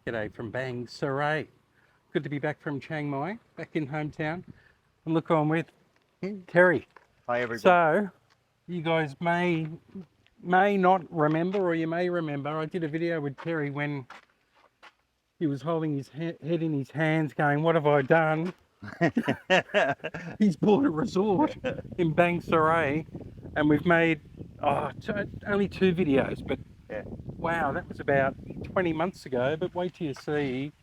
G'day from Bang Saray. Good to be back from Chiang Mai, back in hometown. And look who I'm with, Terry. Hi everybody. So, you guys may not remember, or you may remember, I did a video with Terry when he was holding his head in his hands going, what have I done? He's bought a resort in Bang Saray, and we've made only 2 videos, but Yeah. wow, that was about 20 months ago, but wait till you see.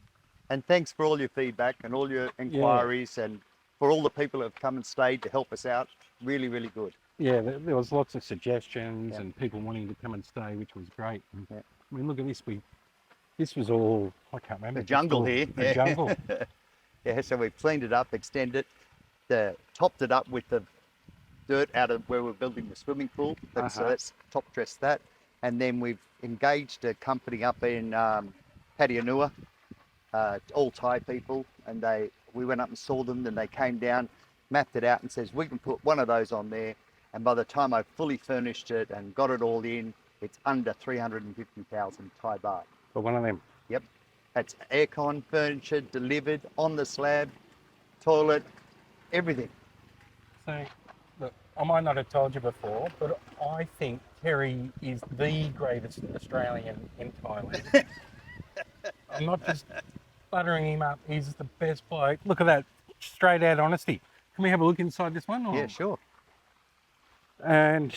And thanks for all your feedback and all your inquiries and for all the people that have come and stayed to help us out. Really, really good. Yeah, there was lots of suggestions Yeah. and people wanting to come and stay, which was great. And, Yeah. I mean, look at this. This was all, I can't remember. The jungle here. The jungle. Yeah, so we've cleaned it up, extended it, topped it up with the dirt out of where we're building the swimming pool. So let's top dress that. And then we've engaged a company up in Pattaya, all Thai people, and we went up and saw them, and they came down, mapped it out and says, we can put one of those on there. And by the time I fully furnished it and got it all in, it's under 350,000 Thai baht. For one of them. Yep. That's aircon, furniture, delivered, on the slab, toilet, everything. So, look, I might not have told you before, but I think Terry is the greatest Australian in Thailand. I'm not just buttering him up. He's the best bloke. Look at that, straight out honesty. Can we have a look inside this one? Or? Yeah, sure. And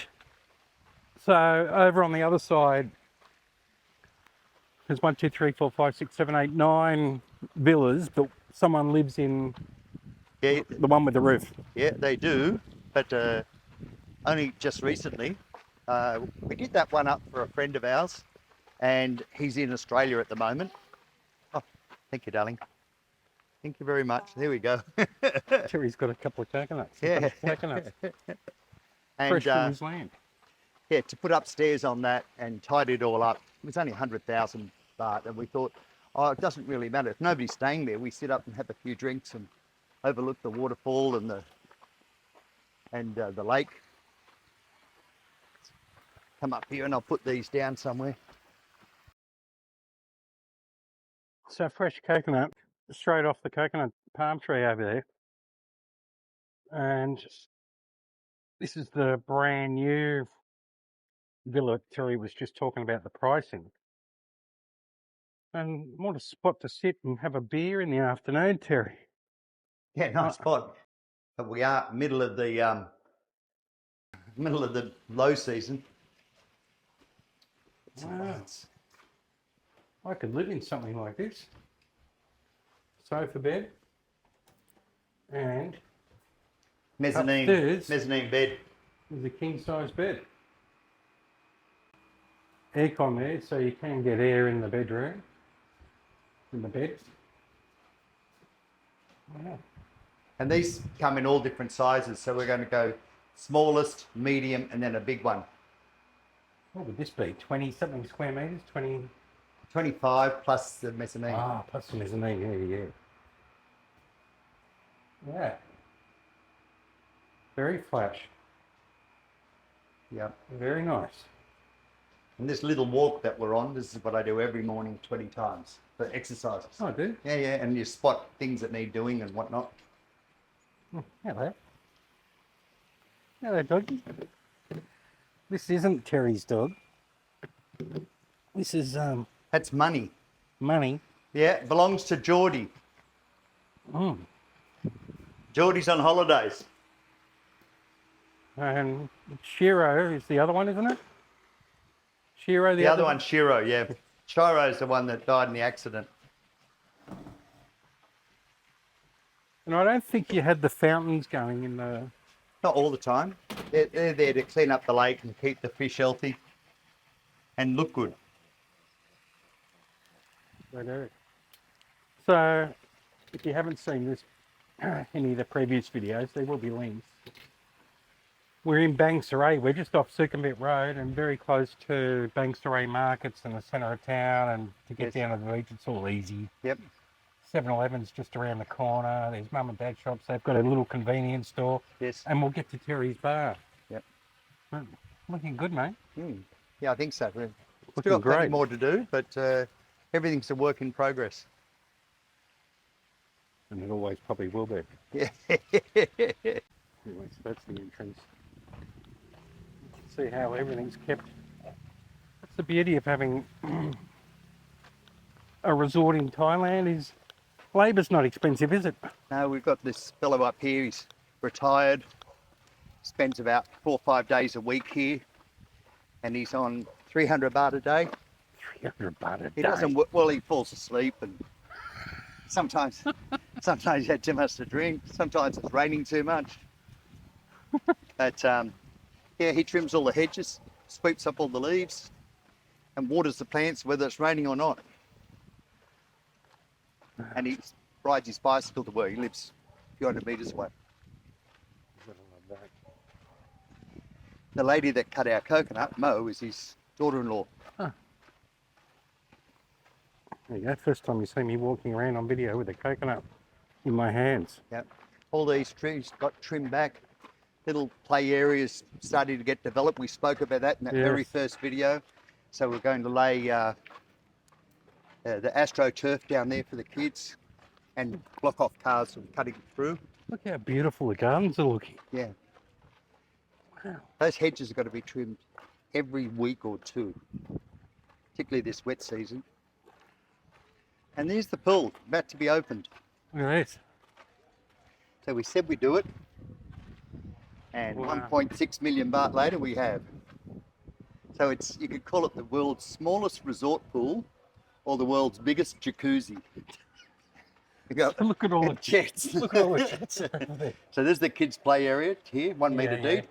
so over on the other side, there's 1, 2, 3, 4, 5, 6, 7, 8, 9 villas, but someone lives in the one with the roof. Yeah, they do, but only just recently. We did that one up for a friend of ours, and he's in Australia at the moment. Oh, thank you, darling. Thank you very much. There we go. Terry's got a couple of coconuts. Yeah. Coconuts. And, Fresh from his land. Yeah, to put upstairs on that and tidy it all up, it was only 100,000 baht, and we thought, oh, it doesn't really matter. If nobody's staying there, we sit up and have a few drinks and overlook the waterfall and the lake. Come up here and I'll put these down somewhere. So fresh coconut, straight off the coconut palm tree over there. And this is the brand new villa Terry was just talking about the pricing. And what a spot to sit and have a beer in the afternoon, Terry. Yeah, nice spot. But we are middle of the low season. Wow. I could live in something like this. Sofa bed and Mezzanine bed. There's a king size bed. Aircon there, so you can get air in the bedroom, in the bed. Wow. And these come in all different sizes, so we're going to go smallest, medium, and then a big one. What would this be? 20 something square meters? 20? 25 plus the mezzanine. Ah, plus the mezzanine, yeah. Yeah. Very flash. Yeah. Very nice. And this little walk that we're on, this is what I do every morning 20 times for exercises. Oh, I do? Yeah, and you spot things that need doing and whatnot. Hello. Hello, doggy. This isn't Terry's dog. This is, That's money. Money. Yeah, it belongs to Geordie. Mm. Geordie's on holidays. And Shiro is the other one, isn't it? Shiro, The other one's Shiro, yeah. Shiro's the one that died in the accident. And I don't think you had the fountains going in the... Not all the time. They're there to clean up the lake and keep the fish healthy and look good. They do. So, if you haven't seen this, any of the previous videos, there will be links. We're in Bang Saray. We're just off Sukhumvit Road and very close to Bang Saray markets and the centre of town, and to get down to the beach, it's all easy. Yep. 7-Eleven's just around the corner. There's mum and dad shops. They've got a little convenience store. Yes. And we'll get to Terry's bar. Yep. Looking good, mate. Yeah, I think so. We've Looking still got plenty great. more to do, but everything's a work in progress. And it always probably will be. Yeah. Anyway, so that's the entrance. See how everything's kept. That's the beauty of having a resort in Thailand is labour's not expensive, is it? No, we've got this fellow up here. He's retired. Spends about 4 or 5 days a week here, and he's on 300 baht a day. 300 baht a day. He doesn't well. He falls asleep, and sometimes he had too much to drink. Sometimes it's raining too much. But yeah, he trims all the hedges, sweeps up all the leaves, and waters the plants whether it's raining or not. And he rides his bicycle to work. He lives a few hundred metres away. The lady that cut our coconut, Mo, is his daughter-in-law. Huh. There you go. First time you see me walking around on video with a coconut in my hands. Yep. All these trees got trimmed back. Little play areas starting to get developed. We spoke about that in that very first video. So we're going to lay the AstroTurf down there for the kids and block off cars from cutting through. Look how beautiful the gardens are looking. Yeah. Wow. Those hedges have got to be trimmed every week or two, particularly this wet season. And there's the pool, about to be opened. Look at this. So we said we'd do it, and Wow. 1.6 million baht later we have. So it's, you could call it the world's smallest resort pool or the world's biggest jacuzzi. You go, Look at all the jets. Look at all the jets over there. So there's the kids' play area here, 1 metre Yeah, yeah. deep.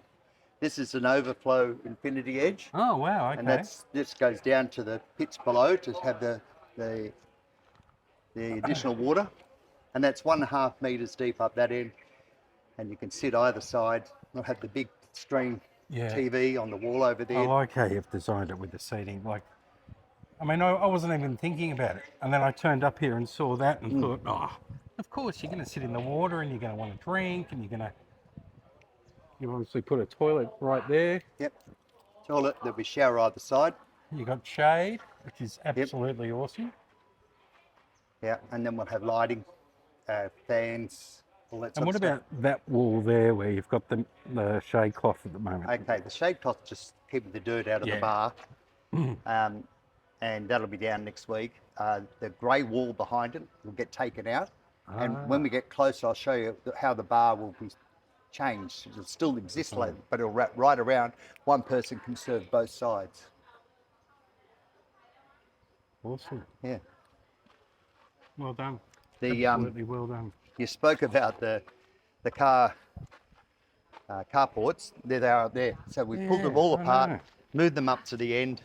This is an overflow infinity edge. Oh wow, okay. And this goes down to the pits below to have the additional water, and that's 1.5 metres deep up that end, and you can sit either side. We'll have the big screen TV on the wall over there. I like how you've designed it with the seating. Like, I mean, I wasn't even thinking about it, and then I turned up here and saw that and thought, oh, of course you're going to sit in the water and you're going to want to drink and you're going to. You obviously put a toilet right there. Yep. Toilet, there'll be shower either side. You got shade, which is absolutely awesome. Yeah, and then we'll have lighting, fans, all that sort And what of stuff. about that wall there where you've got the shade cloth at the moment? Okay, the shade cloth just keeping the dirt out of the bar, and that'll be down next week. The grey wall behind it will get taken out, and when we get closer, I'll show you how the bar will be changed. It'll still exist, but it'll wrap right around. One person can serve both sides. Awesome. Yeah. Well done. The Absolutely well done. you spoke about the car carports. There they are there. So we pulled them all I apart, know. moved them up to the end.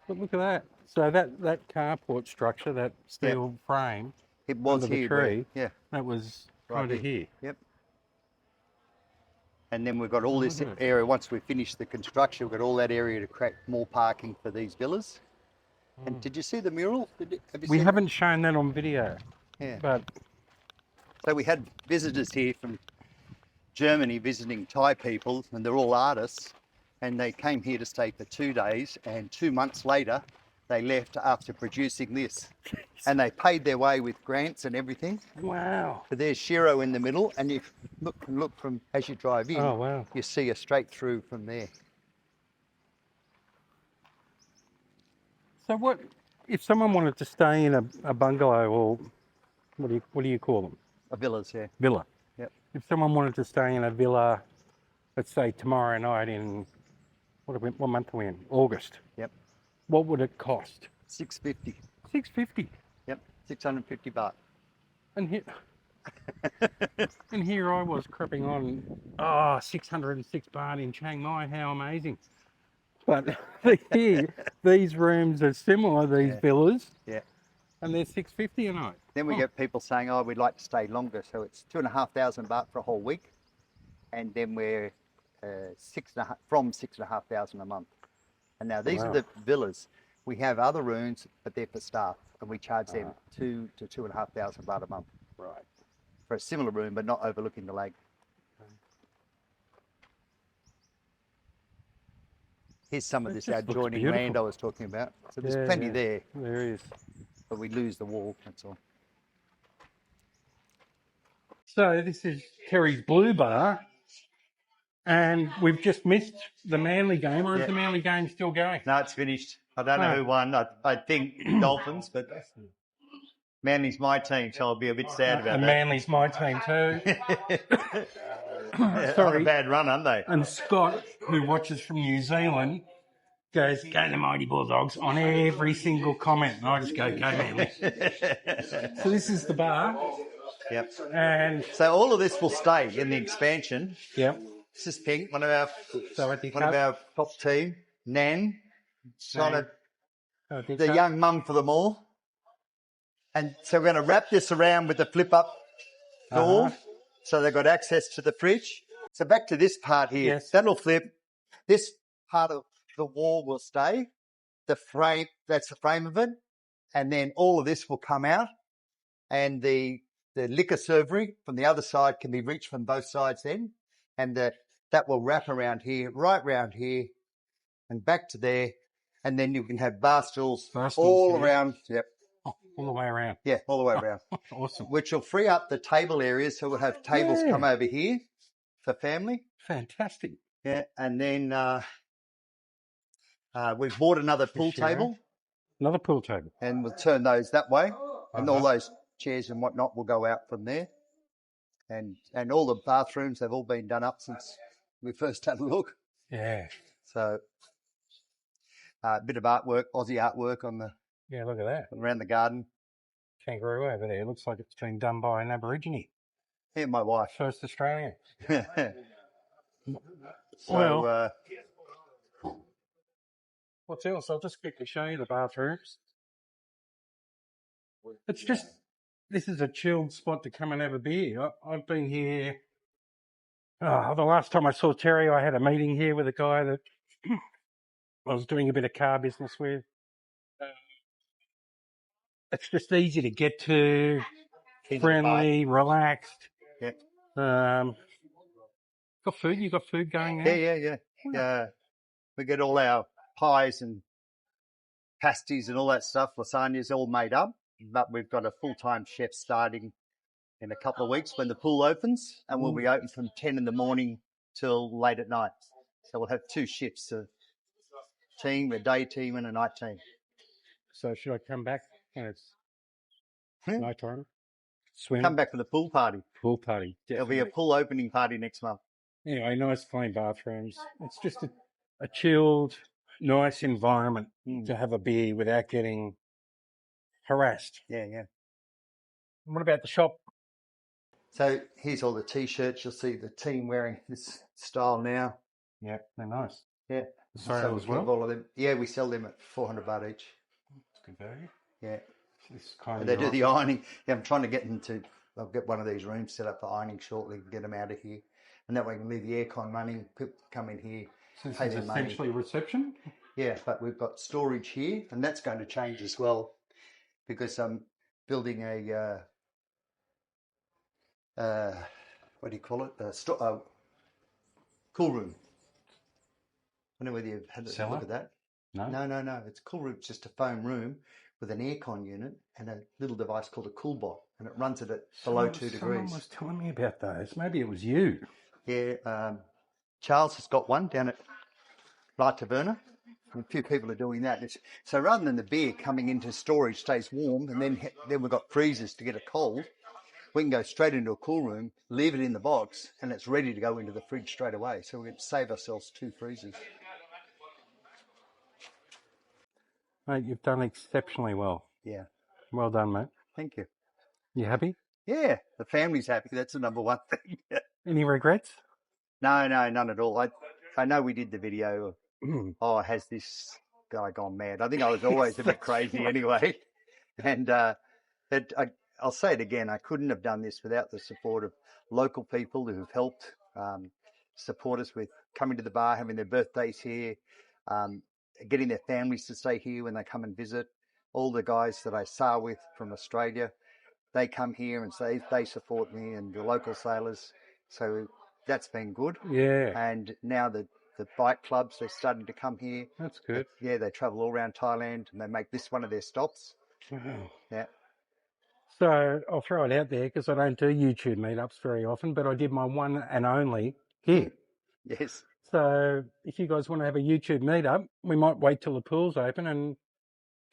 But look at that. So that carport structure, that steel frame, It was under the here. tree. Yeah. that was Right kind of here. Yep. And then we've got all this look at it. area. Once we finish the construction, we've got all that area to create more parking for these villas. And did you see the mural? Have you We seen it? haven't shown that on video, Yeah. but So we had visitors here from Germany visiting Thai people, and they're all artists. And they came here to stay for 2 days, and 2 months later, they left after producing this. And they paid their way with grants and everything. wow. But there's Shiro in the middle, and you look from as you drive in, Oh wow. you see a straight through from there. So what if someone wanted to stay in a bungalow, or what do you call them? A villas, yeah. Villa. Yep. If someone wanted to stay in a villa, let's say tomorrow night in what month are we in? August. Yep. What would it cost? 650. $650. Yep. 650 baht. And here, and here I was creeping on, 606 baht in Chiang Mai. How amazing! But here, these rooms are similar. These villas, Yeah. and they're 650 a night. Then we get people saying, "Oh, we'd like to stay longer." So it's 2,500 baht for a whole week, and then we're 6,500 a month. And now these are the villas. We have other rooms, but they're for staff, and we charge them 2,000 to 2,500 baht a month. Right. For a similar room, but not overlooking the lake. Here's some of It this just looks adjoining land beautiful. I was talking about. So there's Yeah, plenty yeah. there, There is. but we lose the wall, that's all. So this is Terry's Blue Bar, and we've just missed the Manly game, or is Yeah. the Manly game still going? No, it's finished. I don't know Ah. who won. I think Dolphins, but Manly's my team, so I'll be a bit sad about And that. Manly's my team too. On a Sorry. bad run, aren't they? And Scott, who watches from New Zealand, goes, "Go the Mighty Bulldogs" on every single comment. And I just go Manly. So this is the bar. Yep. And So all of this will stay in the expansion. yep. This is Pink, one of our top team. Nan, sort of the young mum for them all. And so we're going to wrap this around with the flip-up door, so they've got access to the fridge. So back to this part here. Yes. That'll flip. This part of the wall will stay. The frame, that's the frame of it. And then all of this will come out. And the liquor servery from the other side can be reached from both sides then. And that will wrap around here, right round here, and back to there. And then you can have bar stools all around. Yep. Oh, all the way around. Yeah, all the way around. Awesome. Which will free up the table areas, so we'll have tables come over here for family. Fantastic. Yeah, and then we've bought another pool table. Another pool table. And we'll turn those that way. And all those chairs and whatnot will go out from there. And all the bathrooms have all been done up since we first had a look. Yeah. So a bit of artwork, Aussie artwork on the look at that. around the garden. Kangaroo over there. It looks like it's been done by an Aborigine. Yeah, my wife. First Australian. So, what's else? I'll just quickly show you the bathrooms. It's just, this is a chilled spot to come and have a beer. I've been here. The last time I saw Terry, I had a meeting here with a guy that I was doing a bit of car business with. It's just easy to get to, friendly, relaxed. Yep. Got food? You got food going there? Yeah. We get all our pies and pasties and all that stuff, lasagnas all made up. But we've got a full-time chef starting in a couple of weeks when the pool opens, and we'll be open from 10 in the morning till late at night. So we'll have two shifts, a day team and a night team. So should I come back when it's night time? Swim? Come back for the pool party. Pool party. There'll be a pool opening party next month. Anyway, nice clean bathrooms. It's just a chilled, nice environment to have a beer without getting harassed. Yeah. What about the shop? So here's all the T-shirts. You'll see the team wearing this style now. Yeah, they're nice. Yeah. So as well? All of them. Yeah, we sell them at $400 each. That's good value. Yeah. It's kind and they do the ironing. Yeah, I'm trying to get them to. I'll get one of these rooms set up for ironing shortly and get them out of here. And that way we can leave the aircon running. People come in here. So this is essentially reception? Yeah, but we've got storage here, and that's going to change as well because I'm building a what do you call it? A cool room. I don't know whether you've had a look at that. No. It's a cool room. It's just a foam room with an aircon unit and a little device called a cool bot, and it runs it at below 2 degrees. Someone was telling me about those. Maybe it was you. Yeah, Charles has got one down at La Taverna. A few people are doing that. So rather than the beer coming into storage stays warm, and then we've got freezers to get it cold, we can go straight into a cool room, leave it in the box, and it's ready to go into the fridge straight away. So we can save ourselves 2 freezers. Mate, you've done exceptionally well. Yeah. Well done, mate. Thank you. You happy? Yeah, the family's happy. That's the number one thing. Any regrets? No, none at all. I know we did the video of, has this guy gone mad? I think I was always a bit crazy anyway. And I'll say it again, I couldn't have done this without the support of local people who've helped support us with coming to the bar, having their birthdays here, getting their families to stay here when they come and visit. All the guys that I sail with from Australia, they come here and say they support me, and the local sailors. So that's been good. Yeah. And now that the bike clubs, they're starting to come here. That's good. Yeah, they travel all around Thailand and they make this one of their stops. Wow. Yeah. So I'll throw it out there because I don't do YouTube meetups very often, but I did my one and only here. Yes. So if you guys want to have a YouTube meetup, we might wait till the pool's open and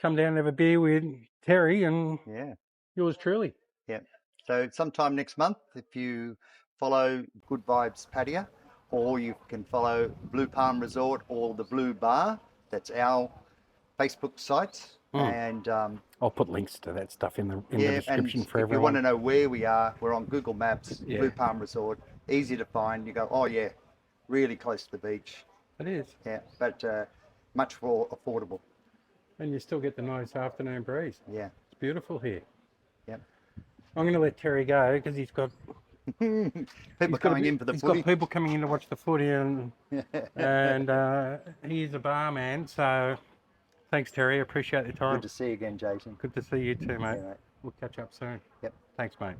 come down and have a beer with Terry and Yeah. yours truly. Yeah. So sometime next month, if you follow Good Vibes Pattaya, or you can follow Blue Palm Resort or the Blue Bar, that's our Facebook site. And I'll put links to that stuff in the yeah, description and for if everyone. you want to know where we are, we're on Google Maps, Yeah. Blue Palm Resort, easy to find. You go, oh yeah, really close to the beach. It is. Yeah, but much more affordable. And you still get the nice afternoon breeze. Yeah. It's beautiful here. Yep. I'm going to let Terry go because he's got people coming in for the footy. He's got people coming in to watch the footy, and he's a barman. So thanks, Terry. I appreciate your time. Good to see you again, Jason. Good to see you too, mate. Yeah, mate. We'll catch up soon. Yep. Thanks, mate.